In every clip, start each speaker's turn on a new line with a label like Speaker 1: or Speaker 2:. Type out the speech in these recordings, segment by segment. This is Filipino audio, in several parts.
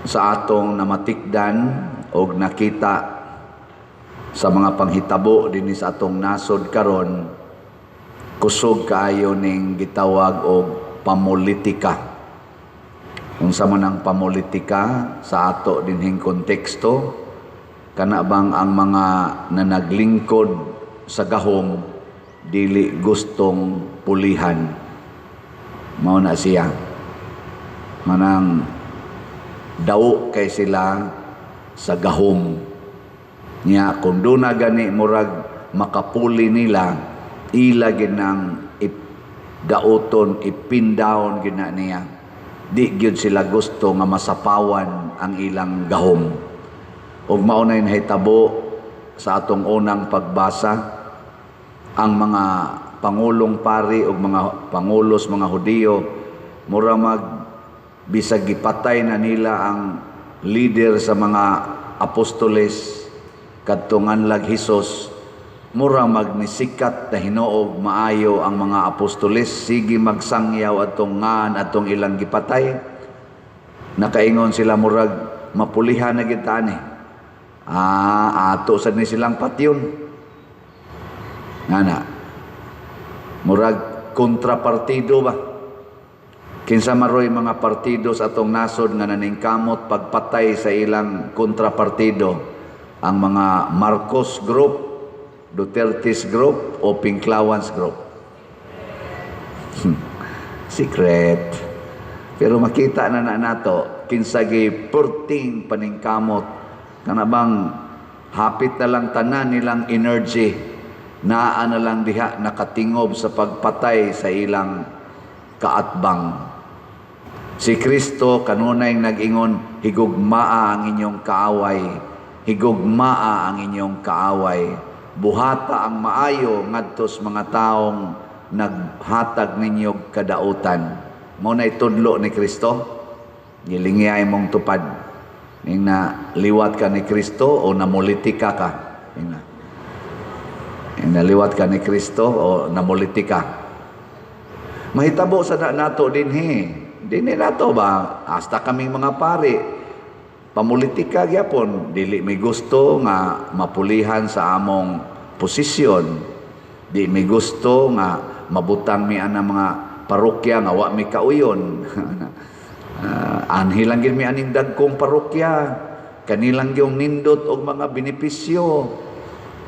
Speaker 1: sa atong namatikdan o nakita sa mga panghitabo din sa atong nasod karon, kusog kaayo ning gitawag og pamulitika. Unsa man ang pamulitika sa ato dinhing konteksto, kana bang ang mga nanaglingkod sa gahom dili gustong pulihan. Mao na siya. Manang daw kay sila sa gahom. Nya kung doon na gani murag makapuli nila, ila ginang daoton, ipindown gina niya. Di gyud sila gusto nga masapawan ang ilang gahom. Ug mao na nahitabo sa atong unang pagbasa, ang mga pangulong pari ug mga pangulos mga Hudiyo mura bisag gipatay na nila ang leader sa mga apostoles kadtong anlag Hesus, mura magnisikat na hinuog maayo ang mga apostoles, sige magsangyaw atong ngan atong ilang gipatay. Nakaingon sila murag mapulihan na kita ni. Ato sad ni silang patyon. Ngana, murag kontrapartido ba? Kinsa maroy mga partido sa atong nasod nga naningkamot pagpatay sa ilang kontrapartido, ang mga Marcos Group, Duterte's Group o Pinklawans Group. Secret. Pero makita na nato kinsa gi perting paningkamot kana bang hapit na lang tanan nilang energy naa na lang diha nakatingob sa pagpatay sa ilang kaatbang. Si Kristo kanunay nag-ingon, higugmaa ang inyong kaaway, higugmaa ang inyong kaaway. Buhata ang maayo ngadtos mga taong naghatag ninyo kadautan. Mo na itudlo ni Kristo, gilingiyay mong tupad. Ning na liwat ka ni Kristo o namulitika ka. Naliwat ka ni Kristo o namulitika. Mahitabo sa nato dinhi. Dinhi nato ba hasta kaming mga pari pamulitika gyapon, dili may gusto nga mapulihan sa among posisyon. Di may gusto nga mabutang mi ana mga parokya nga wa mi kauyon. Anhilang gid mi aning dagkong parokya, kanilang gyung nindot og mga benepisyo.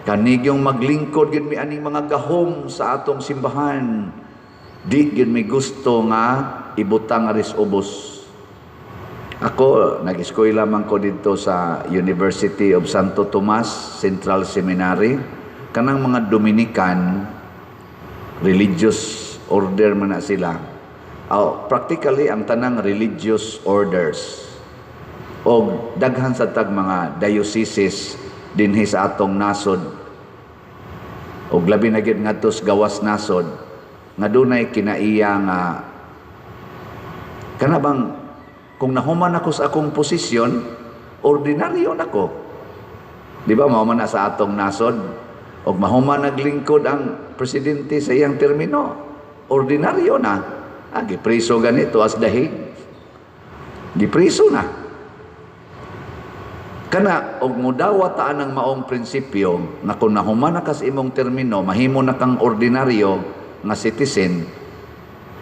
Speaker 1: Kanigyong maglingkod gid mi aning mga gahom sa atong simbahan. Di gid mi gusto nga ibutang aris ubos. Ako nag-eskwela man ko dito sa University of Santo Tomas Central Seminary. Kanang mga Dominican religious order man na sila. Practically ang tanang religious orders o daghan sa tag mga dioceses dinhi sa atong nasod o labi na gid ngadtos gawas nasod nga dunay kinaiya nga kana bang kung nahuman ako sa akong posisyon, ordinaryo nako. Di ba mao man na sa atong nasod og mahuman naglingkod ang presidente sa iyang termino, ordinaryo na. Gipriso ganito as dahig. Gipriso na. Kana og mudawat ta ang maong prinsipyo na kung nahuman na kas imong termino, mahimo na kang ordinaryo nga citizen.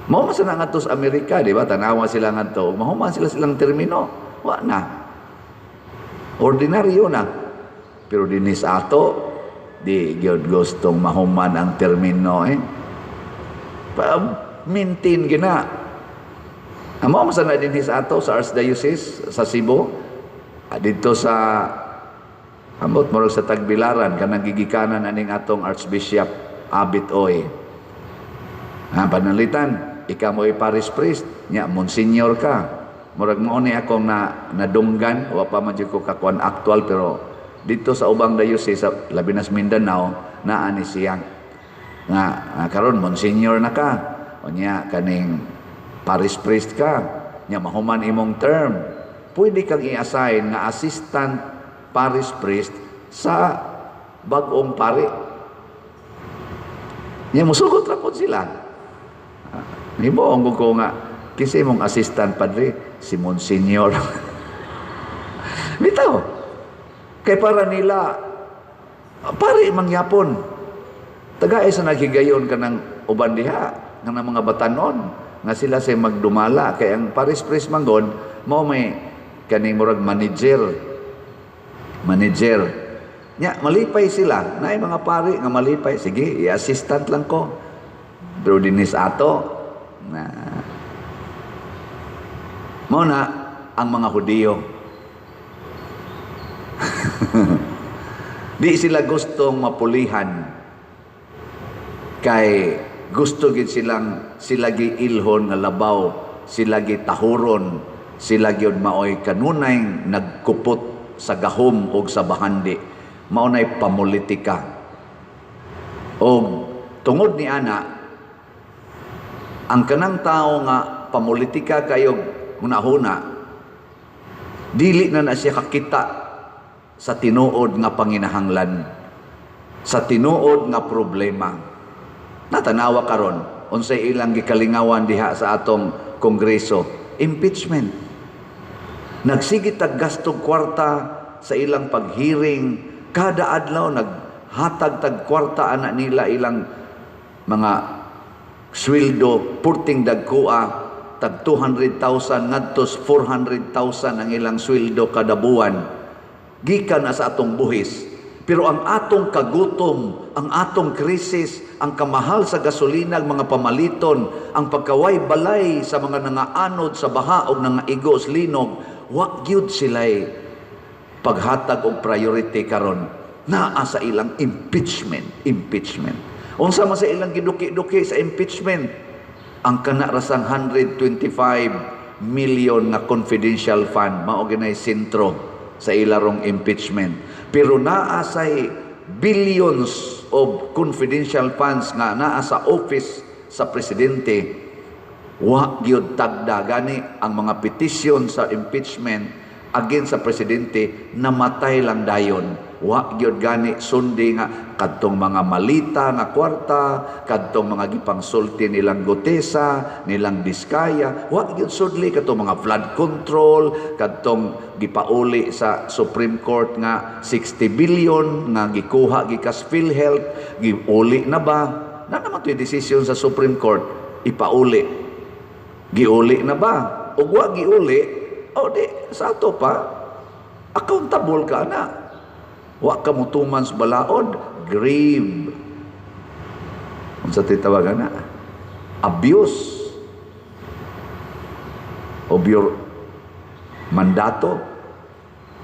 Speaker 1: Mao man sa ngadto sa Amerika, di ba? Tanawa sila ngadto, mahuman sila silang termino. Wa na. Ordinaryo na. Pero dinis ato, di gyud gustong mahuman ang termino maintain gina. Amo man sa dinis ato sa Archdiocese sa Cebu, dito sa amot mo sa Tagbilaran kanang gigikanan aning atong Archbishop Abit Oy. Panalitan, ikaw mo'y parish priest, nya monsignor ka. Murag mo ni akong nadunggan, wa pa man jud ko kakuan actual, pero dito sa ubang diocese sa Labinas Mindanao naa ni siya. Nga karon monsignor na ka. O nya kaning parish priest ka, nya mahuman imong term. Pwede kang i-assign nga assistant parish priest sa bag-ong pari. Nya musugot ra pod sila. Himuong ko nga, kasi mong assistant padre, si Monsignor. Bitaw. Kay para nila, pare mangyapon. Tagay sa naghigayon ka ng uban diha, ng mga batanon, nga sila say magdumala. Kay ang paris-pris manggon, mao may kaning murag manager. Nya, malipay sila. Naay mga pari nga malipay. Sige, i-assistant lang ko. Pero dinis ato, na mao na ang mga Hudiyo. Di sila gustong mapulihan kay gusto gid sila gi ilhon nga labaw, sila gi tahuron, sila gyud maoy kanunay nagkupot sa gahom ug sa bahandi. Mao nay pamulitika. Og tungod ni ana ang kanang tao nga pamulitika kayo hunahuna, dili na siya kakita sa tinuod nga panginahanglan, sa tinuod nga problema. Natanawa karon unsay ilang gikalingawan diha sa atong kongreso, impeachment. Nagsigit tag gastong kwarta sa ilang paghearing, kada adlaw naghatag tag kwarta ana nila ilang mga sweldo, purting dagkua, tag 200,000 ngadtos 400,000 ang ilang sweldo kada buwan. Gikan na sa atong buhis. Pero ang atong kagutom, ang atong krisis, ang kamahal sa gasolina, mga pamaliton, ang pagkaway balay sa mga nangaanod sa baha o nangaigo sa linog, wa gyud sila'y paghatag og priority karon. Naa sa ilang impeachment. Unsa man sa ilang giduki-duki sa impeachment? Ang kanarasang 125 million na confidential fund mao ginay sentro sa ilarong impeachment. Pero naa say billions of confidential funds nga naa sa office sa presidente. Wa gyud tagda gani ang mga petisyon sa impeachment against sa presidente, namatay lang dayon. Wa gyud gani sundi nga kadtong mga malita nga kwarta, kadtong mga gipangsulti nilang Gutesa, nilang Diskaya, wa gyud sudli kadtong mga flood control, kadtong gipauli sa Supreme Court nga 60 billion nga gikuha gikas PhilHealth, giuli na ba? Na naman to decision sa Supreme Court, ipauli. Giuli na ba? O wa giuli, o di sa ato pa accountable ka na. Wa ka mutuman sa balaod, grave. Unsa titawagan na? Abuse of your mandato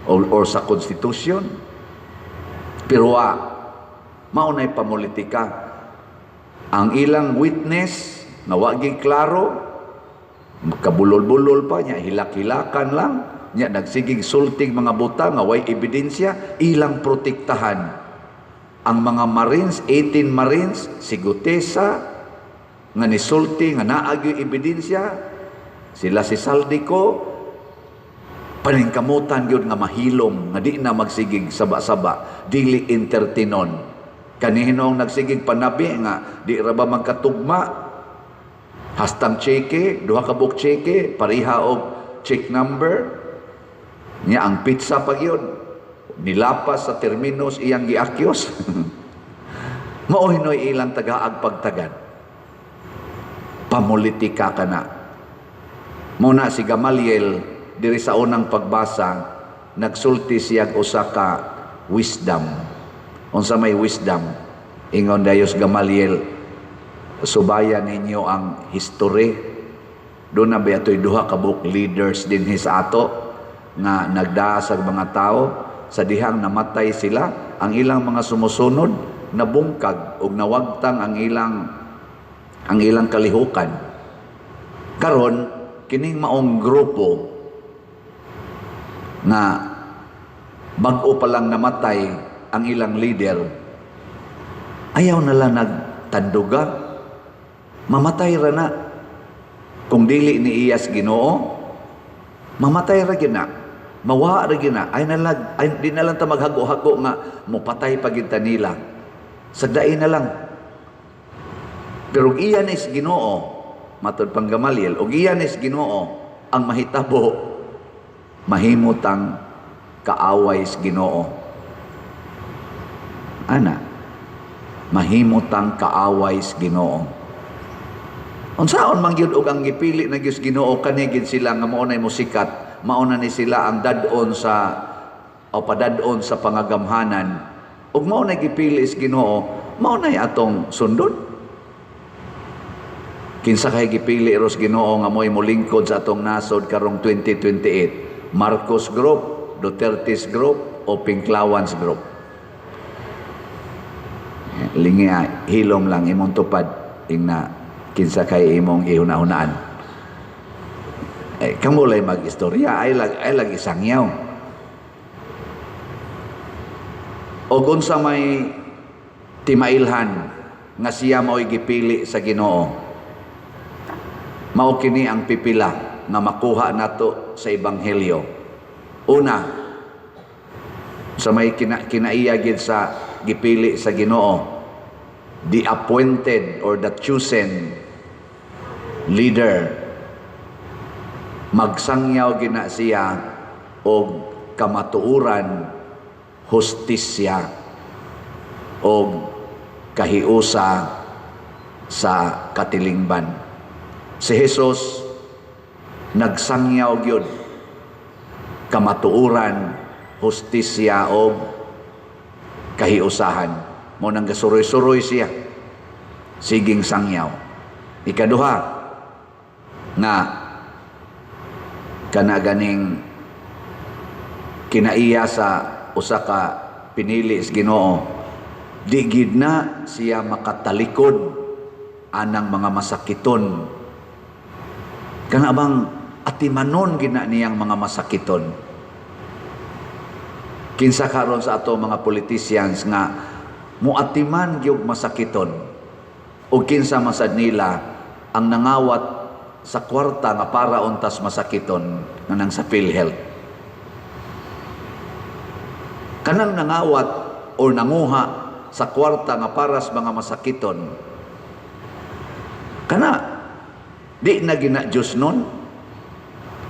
Speaker 1: or sa konstitusyon. Pero maunay pamulitika. Ang ilang witness na wagi klaro, kabulol-bulol pa niya, hilak-hilakan lang. Nya nagsigig sulting mga buta nga way ebidensya, ilang protektahan. Ang mga Marines, 18 Marines, si Gutesa nga nisulti nga naagyo ebidensya, sila si Saldico, paningkamutan gyud nga mahilom nga di na magsigig saba-saba, dili entertainon. Kanihinong nagsigig panabi nga di ra ba magkatugma, hastang cheque, duha ka buk cheque, pareha og check number. Nya ang pizza pag yun, nilapas sa terminos iyang giakyos. Mauhinoy ilang tagaag pagtagad. Pamulitika ka na. Muna si Gamaliel, diri sa unang pagbasa, nagsulti siyag usa ka wisdom. Unsa may wisdom? Ingon dayos Gamaliel, subayan ninyo ang history. Doon na ba ito'y duha ka book leaders din sa ato, nga nagdaasag mga tao sa dihang namatay sila, ang ilang mga sumusunod nabungkag ug nawagtang ang ilang kalihukan. Karon kining maong grupo na bag-o pa lang namatay ang ilang leader, ayaw na lang nagtanduga, mamatay ra na. Kung dili ni iyas Ginoo, mamatay ra gyud na. Mawa ra gyud na. Ay di na lang ta maghago-hago nga mopatay pagid ta nila. Sagdain na lang. Pero iyan is Ginoo, matud pang Gamaliel, og iyan is Ginoo ang mahitabo, mahimutang kaaway sa Ginoo. Ana, mahimutang kaaway sa Ginoo. Unsaon man gyud og ang gipili na gyud Ginoo kani gid sila nga mao nay musikat, mauna ni sila ang dadon sa o padadon sa pangagamhanan ug mao nay gipili sa Ginoo, mao nay atong sundon. Kinsa kay gipili ros Ginoo nga mo'y molingkod sa atong nasod karong 2028? Marcos Group, Duterte's Group o Pinklawans Group? Lingi hilom lang imong tupad ingna kinsa kay imong ihuna-hunaan. Kamo lay mag-istorya ay lag isangyaw. O unsa may timailhan nga siya mao'y gipili sa Ginoo, mao kini ang pipila nga makuha nato sa ebanghelyo. Una, sa may kinaiya gid sa gipili sa Ginoo, the appointed or the chosen leader, magsangyaw gina siya og kamatuuran, hustisya og kahiusa sa katilingban. Si Jesus nagsangyaw gyud kamatuuran, hustisya og kahiusahan. Mo nang gasuroy-suroy siya, siging sangyaw. Ikaduha, nga kana ganing kinaiya sa usa ka pinili sa Ginoo, di gid na siya makatalikod anang mga masakiton. Kana bang atimanon gina niyang mga masakiton. Kinsa karon sa ato mga politicians nga muatiman gyud masakiton o kinsa masad nila ang nangawat sa kwarta nga para untas masakiton nga nang sa PhilHealth. Kanang nangawat o nanguha sa kwarta nga para sa mga masakiton, kana di na gina Diyos nun,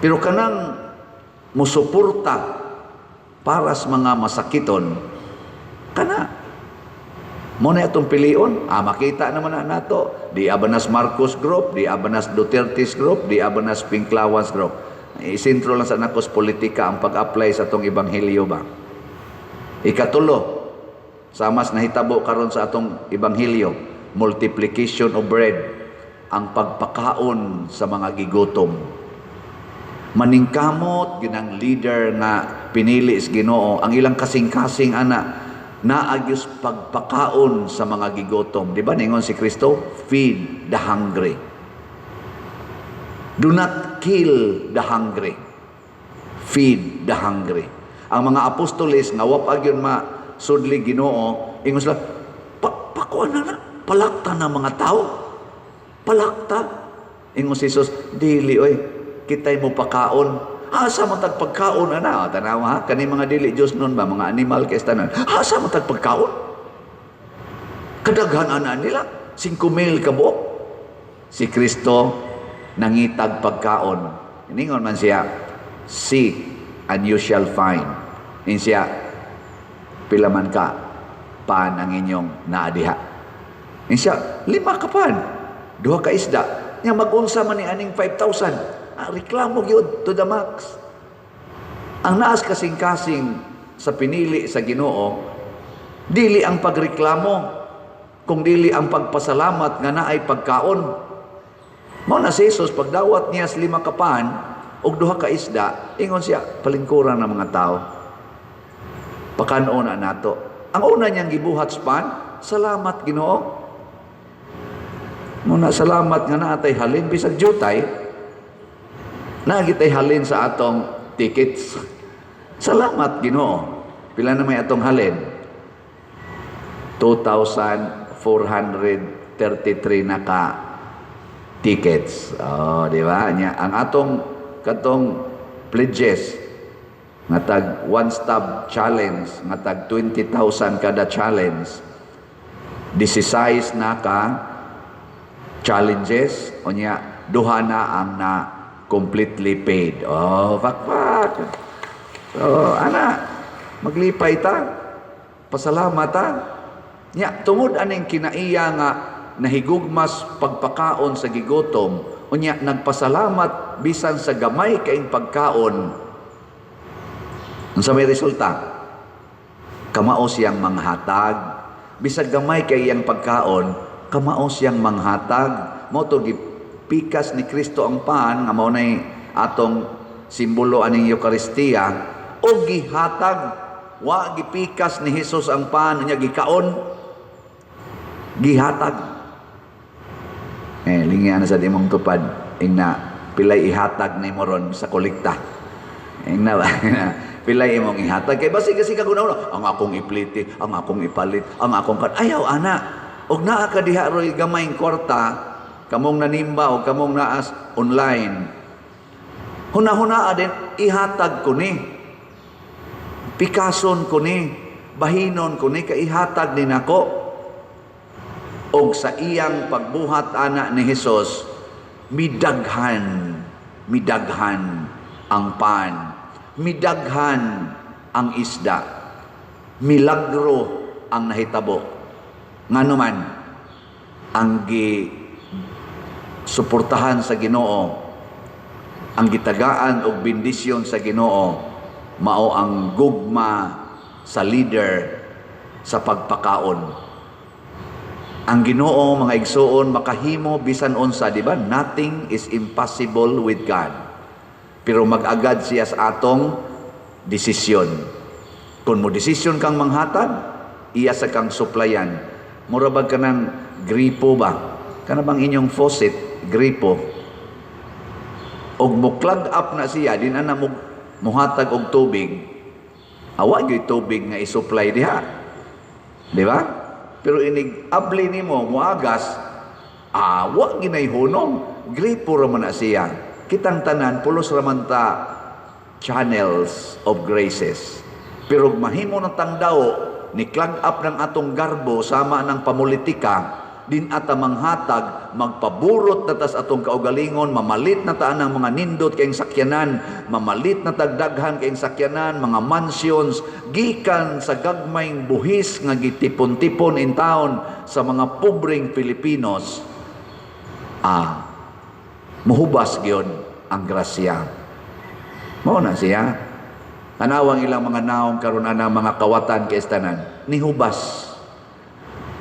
Speaker 1: pero kanang musuporta para sa mga masakiton, kana mo na itong pilion, makita naman na nato, di abanas Marcos Group, di abanas Duterte's Group, di abanas Pinklawans Group. Isintro lang sa nakos politika ang pag-apply sa itong ebanghelyo ba. Ikatulo, sa mas nahitabo karon sa atong ebanghelyo, multiplication of bread, ang pagpakaon sa mga gigutom. Maningkamot ginang leader nga pinili sa Ginoo, ang ilang kasing-kasing ana naagyos pagpakaon sa mga gigutom. Di ba ningon si Kristo? Feed the hungry. Do not kill the hungry. Feed the hungry. Ang mga apostoles nga wapag yun masudli Ginoo, ingon sila, pakuan na, palakta na mga tao. Palakta. Ingon si Jesus, dili oy, kitay mo pakaon. Asa mo tagpagkaon ana? Tanawa ha, kani mga dili Dios nun ba, mga animal kay tanan. Asa mo tagpagkaon? Kadaghan ana nila, 5,000 kabuok. Si Kristo nangitag pagkaon. Iningon man siya, seek and you shall find. In siya, pila man ka pan ang inyong naadiha. In siya, 5 ka pan, 2 ka isda. Nya magunsa man ni aning 5,000. Reklamo gyud to the max. Ang naas kasing-kasing sa pinili sa Ginoo, dili ang pagreklamo, kung dili ang pagpasalamat nga naay pagkaon. Mao na si Jesus pagdawat niya sa 5 kapan og 2 ka isda, ingon siya palingkuran ng mga tao. Pakanon na nato. Ang una niyang gibuhat sa pan, salamat Ginoo. Muna salamat nga naatay halin bisag jutay. Nagitay halin sa atong tickets. Salamat Ginoo. Pila na may atong halin? 2,433 na ka tickets. Oh, di ba? Ang atong katong pledges nga tag one stop challenge, nga tag 20,000 kada challenge. 16 na ka challenges o niya duha na ang na completely paid. Oh, pakpak. So, ana, maglipay ta, pasalamat ta. Nya, tungod aning kinaiya nga nahigugmas pagpakaon sa gigutom, unya nagpasalamat bisan sa gamay kaing pagkaon. Unsa may resulta? Kamao siyang manghatag. Bisag gamay kay iyang pagkaon, kamao siyang manghatag. Mao to gipikas ni Kristo ang paan nga mao nay atong simbolo aning Eucharistia o gihatag. Wa gipikas ni Hesus ang paan niya gikaon. Gihatag. Lingyan na sa imong tupad ingna pilay ihatag ni moron sa kolekta. Ingna ba? Pilay imong ihatag kay basi kasi kagunaw ang akong ipliti, ang akong ipalit, ang akong ayaw ana. Og naa ka diha roy gamayng kwarta, kamong nanimba o kamong naas online. Huna-hunaa din ihatag ko ni. Pikason ko ni, bahinon ko ni kay ihatag din ako. Og sa iyang pagbuhat ana ni Hesus, midaghan ang pan, midaghan ang isda, milagro ang nahitabo. Nganuman ang suportahan sa Ginoo, ang gitagaan og bendisyon sa Ginoo, mao ang gugma sa leader sa pagpakaon. Ang Ginoo, mga igsoon, makahimo bisan unsa, di ba? Nothing is impossible with God. Pero mag-agad siya sa atong desisyon. Kung mo desisyon kang manghatag, iya sa kang suplayan. Murabag ka ng gripo ba? Kana bang inyong faucet, gripo? Og mo clog up na siya, din na mo muhatag og tubig. Awa gyud tubig nga i-supply diha. Di ba? Pero inig abli nimo muagas, wa ginay hunong, gripo ra man na siya. Kitang tanan pulos ra man ta channels of graces. Pero mahimo ng tangdaw ni clog up ng atong garbo sama ng pamulitika, din ata manghatag, magpaburot na tas atong kaugalingon, mamalit na taan ng mga nindot kayong sakyanan, mamalit na tagdaghan kayong sakyanan, mga mansions, gikan sa gagmayng buhis nga gitipon-tipon in town sa mga pobreng Pilipinos. Muhubas gyud ang grasya. Mao na siya. Anawang ilang mga naong karon ana mga kawatan kay tanan, nihubas.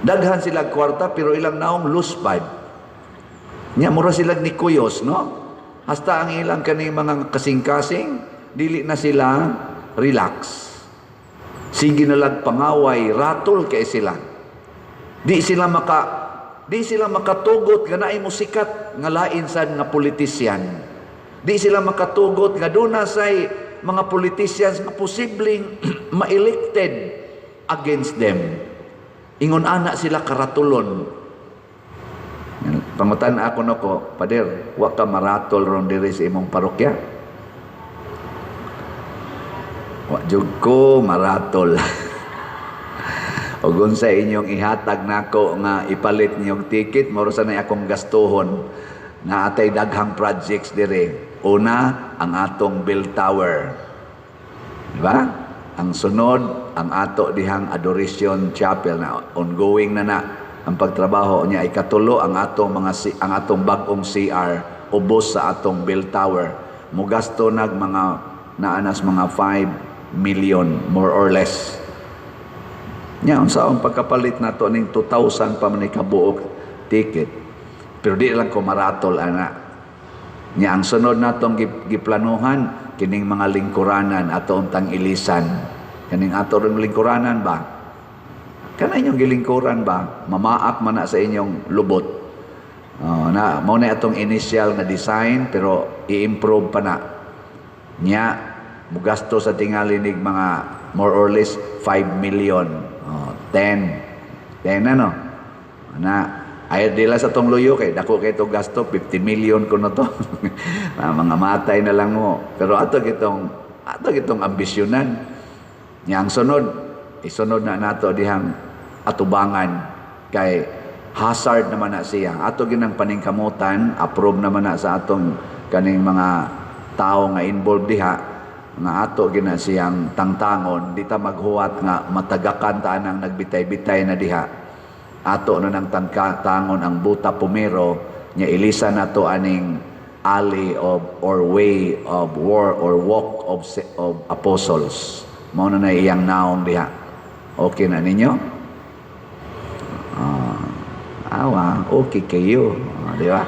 Speaker 1: Daghan sila kwarta pero ilang naong luspad. Nya mura sila ni kuyos, no? Hasta ang ilang kani mga kasing-kasing, dili na sila relax. Sige na lang pangaway, ratol kay sila. Di sila makatugot nga naay musikat nga lain sad nga politisyan. Di sila makatugot nga duna say mga politicians nga posibleng ma-elected against them. Ingon anak sila karatulon. Pangutan ako nako, Pader, wa ka maratol ron diri sa imong parokya. Wa jud ko maratol. Og unsa inyong ihatag nako nga ipalit niyong ticket, moro sa nay akong gastuhon na atay daghang projects dire. Una, ang atong bell tower. Di ba? Ang sunod, ang ato dihang adoration chapel na ongoing na ang pagtrabaho niya ay katulo ang atong bag-ong CR ubos sa atong bell tower. Mugasto nag mga naanas mga 5 million more or less. Nya unsa ang pagkapalit nato ning 2,000 pa man kabuok ticket. Pero di lang ko maratol ana. Nya ang sunod natong giplanuhan kining mga lingkuranan ato untang ilisan. Kaning ato ring lingkuranan ba? Kana inyong gilingkuran ba? Mamaak man na sa inyong lubot. Na mao na atong initial na design pero i-improve pa na. Nya mugasto sa tingali nig mga more or less 5 million. 10 ano? Na ay dila sa tong luyo kay dako kay to gasto 50 million kuno to. Mga matay na lang mo. Pero ato gitong ambisyonan. Nya ang sunod, isunod na nato dihang atubangan kay hazard naman na siya. Ato ginang paningkamutan, approve naman na sa atong kaning mga tao nga involved diha nga ato gina siyang tangtangon, di ta maghuwat nga matagakan ta nang nagbitay-bitay na diha. Ato na nang tangtangon ang buta pumero, nya ilisa na to aning alley of or way of war or walk of apostles. Mao na iyang naong diha. Okay na ninyo? Awa, okay kayo. Di ba?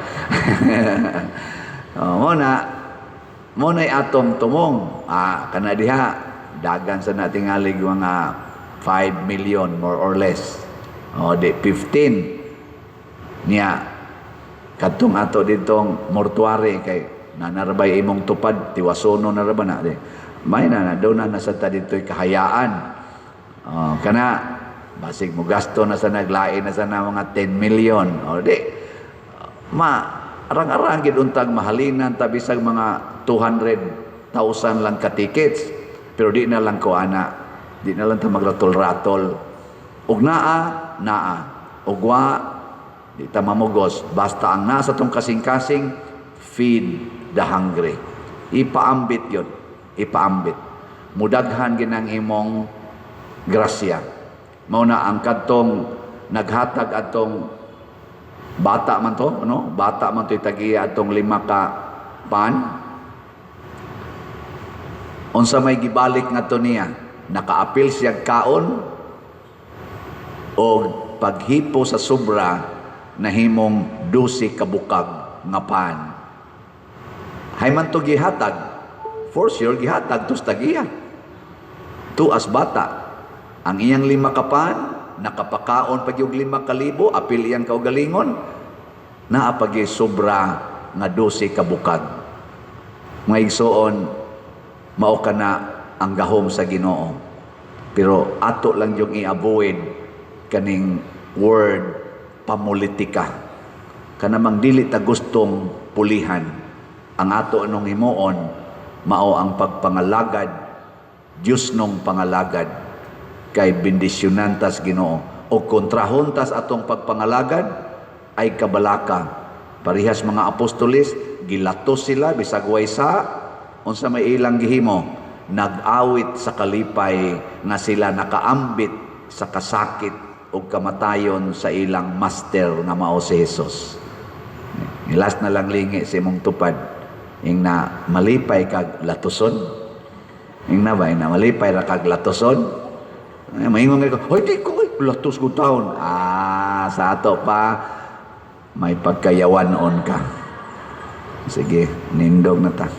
Speaker 1: Muna atong tumong. Kana diha, dagan sa nating alig mga 5 million more or less. Di 15. Niya, katong ato ditong mortuary kay nanarbay imong tupad, tiwasono na raba na. May na daw na nasa ta dito'y kahayaan. Kana, basig mo gasto na sa naglain na sa na mga 10 million. Arang-arang gid untag mahalinan tabisag mga 200,000 lang ka tickets. Pero di na lang ko ana. Di na lang ta magratol-ratol. Ug naa. Ug wa di ta mamugos. Basta ang nasa tong kasing-kasing, feed the hungry. Ipaambit yun. Ipaambit. Mudaghan ginang imong grasya. Mao na ang kadtong naghatag atong bata man to, no? Bata man to itagiya atong 5 ka pan. Unsa may gibalik ngadto niya? Nakaapil siya kaon o paghipo sa sobra nahimong 12 ka bukag nga pan. Hay man to gihatag. For sure gihatag tus tagiya. Tu as bata. Ang iyang 5 ka pan, nakapakaon pag yung 5,000, apil iyang kaugalingon, naapagi sobra nga 12 ka bukag. Mga igsoon, mao ka na ang gahom sa Ginoo. Pero ato lang yung i-avoid kaning word pamulitika. Kanamang dili ta gustong pulihan. Ang ato anong himuon, mao ang pagpangalagad, Diyos nung pangalagad, kay bendisyonantas Ginoo o kontrahontas atong pagpangalagad ay kabalaka. Parihas mga apostoles, gilatos sila bisag way sa unsa may ilang gihimo, nag-awit sa kalipay nga sila nakaambit sa kasakit o kamatayon sa ilang master nga mao si Jesus. Last na lang lingi sa imong tupad, ing na malipay kag latoson. Ing na ba na malipay ra kag latoson? Maingon nga ko, di ko, latos ko taon. Sa ato pa, may pagkayawanon ka. Sige, nindog na ta.